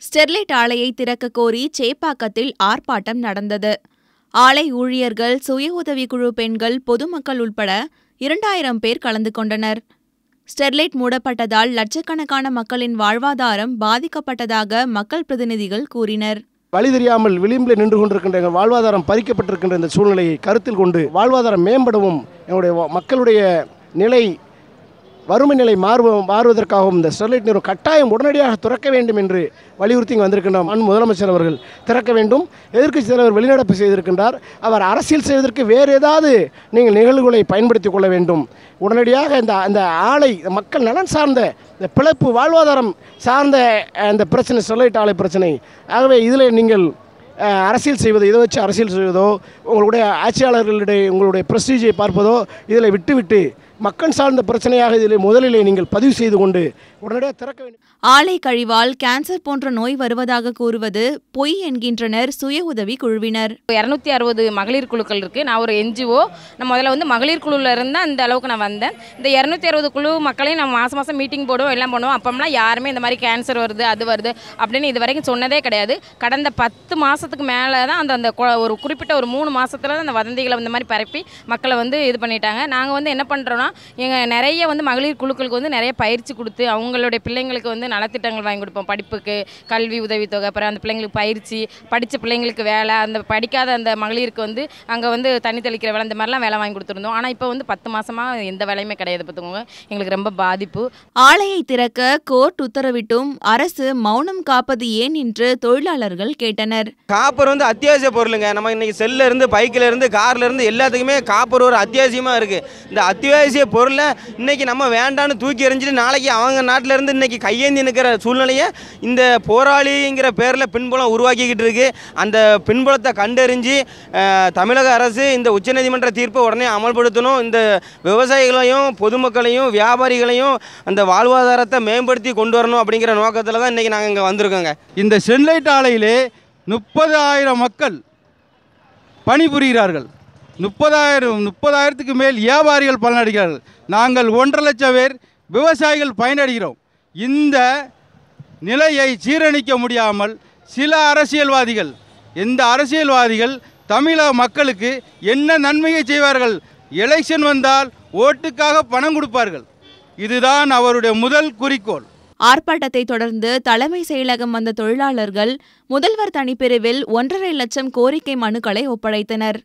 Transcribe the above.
Sterlite ஆலையை திறக்க கோரி சேப்பாக்கத்தில் ஆர்ப்பாட்டம் நடந்தது. ஆலை ஊழியர்கள், சுய உதவிக்குழு பெண்கள், பொதுமக்கள் உட்பட 2000 பேர் கலந்து கொண்டனர். ஸ்டெர்லைட் மூடப்பட்டதால் லட்சக்கணக்கான மக்களின் வாழ்வாதாரம் பாதிக்கப்பட்டதாக மக்கள் பிரதிநிதிகள் கூறினர். வழி தெரியாமல் விளிம்பில் நின்று கொண்டிருக்கின்ற எங்கள் வாழ்வாதாரம் பறிக்கப்பட்டிருக்கின்ற இந்த சூழ்நிலையை கருத்தில் கொண்டு வாழ்வாதாரம் மேம்படவும் எங்களுடைய மக்களுடைய நிலை வறுமை நிலை மாறுவதற்காகவும் இந்த ஸ்டெர்லைட் நிறுவனம் கட்டாயம் உடனடியாக திறக்க வேண்டும் என்று வலியுறுத்தி வந்திருக்கின்றோம். முதலமைச்சர் அவர்கள் திறக்க வேண்டும். எதிர்க்கட்சி தலைவர் வெளிநடப்பு செய்திருக்கின்றார். அவர் அரசியல் செய்வதற்கு வேறு ஏதாவது நீங்கள் நிகழ்வுகளை பயன்படுத்திக் கொள்ள வேண்டும். உடனடியாக இந்த ஆலை மக்கள் நலன் சார்ந்த இந்த பிழைப்பு வாழ்வாதாரம் சார்ந்த இந்த பிரச்சனை ஸ்டெர்லைட் ஆலை பிரச்சனை. ஆகவே இதில் நீங்கள் அரசியல் செய்வதோ, இதை வச்சு அரசியல் செய்வதோ, உங்களுடைய ஆட்சியாளர்களுடைய உங்களுடைய பிரஸ்டீஜை பார்ப்பதோ இதில் விட்டுவிட்டு மக்கள் சார்ந்த பிரச்சனையாக இதில் முதலிலே நீங்கள் பதிவு செய்து கொண்டு உடனடியாக திறக்க வேண்டும். ஆலை கழிவால் கேன்சர் போன்ற நோய் வருவதாக கூறுவது பொய் என்கின்றனர் சுய உதவி குழுவினர். 260 மகளிர் குழுக்கள் இருக்கு. நான் ஒரு NGO. நான் முதல்ல மகளிர் குழுவில் இருந்தால் இந்த அளவுக்கு நான் வந்தேன். இந்த 260 குழு மக்களையும் நம்ம மாதம் மீட்டிங் போடுவோம், எல்லாம் பண்ணுவோம். அப்போம்லாம் யாருமே இந்த மாதிரி கேன்சர் வருது, அது வருது அப்படின்னு இது வரைக்கும் சொன்னதே கிடையாது. கடந்த 10 மாதத்துக்கு மேலே தான் அந்த ஒரு குறிப்பிட்ட ஒரு 3 மாதத்துல தான் அந்த வதந்திகளை இந்த மாதிரி பரப்பி மக்களை இது பண்ணிட்டாங்க. நாங்கள் என்ன பண்ணுறோன்னா, எங்கள் நிறைய மகளிர் குழுக்களுக்கு நிறைய பயிற்சி கொடுத்து அவங்களுடைய பிள்ளைங்களுக்கு நலத்திட்டங்கள் வாங்கி கொடுப்போம். படிப்புக்கு கல்வி உதவித்தொகை, அப்புறம் அந்த பிள்ளைங்களுக்கு பயிற்சி, படித்த பிள்ளைங்களுக்கு வேலை, அந்த படிக்காத அந்த மகளிருக்கு அங்கே தண்ணி தெளிக்கிற வேலை, இந்த மாதிரிலாம் வேலை வாங்கி கொடுத்துருந்தோம். ஆனால் இப்போ 10 மாதமாக எந்த வேலையுமே கிடையாது. பார்த்துக்கோங்க, எங்களுக்கு ரொம்ப பாதிப்பு. ஆலையை திறக்க கோர்ட் உத்தரவிட்டும் அரசு மௌனம் காப்பது ஏன் என்று தொழிலாளர்கள் கேட்டனர். காப்பர் அத்தியாவசிய பொருளுங்க. நம்ம இன்னைக்கு செல்ல இருந்து, பைக்கில் இருந்து, கார்ல இருந்து எல்லாத்துக்குமே காப்பர் ஒரு அத்தியாவசியமாக இருக்குது. இந்த அத்தியாவசிய பொருளை இன்னைக்கு நம்ம வேண்டான்னு தூக்கி எறிஞ்சிட்டு நாளைக்கு அவங்க நாட்டில் இருந்து இன்னைக்கு கையேந்தி நிற்கிற சூழ்நிலையை இந்த போராளிங்கிற பேரில் பின்புலம் உருவாக்கிக்கிட்டு இருக்கு. அந்த பின்புலத்தை கண்டறிஞ்சு தமிழக அரசு இந்த உச்சநீதிமன்ற தீர்ப்பை உடனே அமல்படுத்தணும். இந்த விவசாயிகளையும் பொதுமக்களையும் வியாபாரிகளையும் அந்த வாழ்வாதாரத்தை மேம்படுத்தி கொண்டு வரணும் அப்படிங்கிற நோக்கத்தில் தான் இன்றைக்கி நாங்கள் இங்கே வந்திருக்கோங்க. இந்த ஸ்டெர்லைட் ஆலையிலே 30,000 மக்கள் பணிபுரிகிறார்கள். 30,000க்கு மேல் வியாபாரிகள் பலனடைகிறார்கள். நாங்கள் 1.5 லட்சம் பேர் விவசாயிகள் பயனடைகிறோம். இந்த நிலையை சீரணிக்க முடியாமல் சில அரசியல்வாதிகள், இந்த அரசியல்வாதிகள் தமிழக மக்களுக்கு என்ன நன்மையை செய்வார்கள்? எலெக்ஷன் வந்தால் ஓட்டுக்காக பணம் கொடுப்பார்கள். இதுதான் அவருடைய முதல் குறிக்கோள். ஆர்ப்பாட்டத்தை தொடர்ந்து தலைமை செயலகம் வந்த தொழிலாளர்கள் முதல்வர் தனிப்பிரிவில் 1.5 லட்சம் கோரிக்கை மனுக்களை ஒப்படைத்தனர்.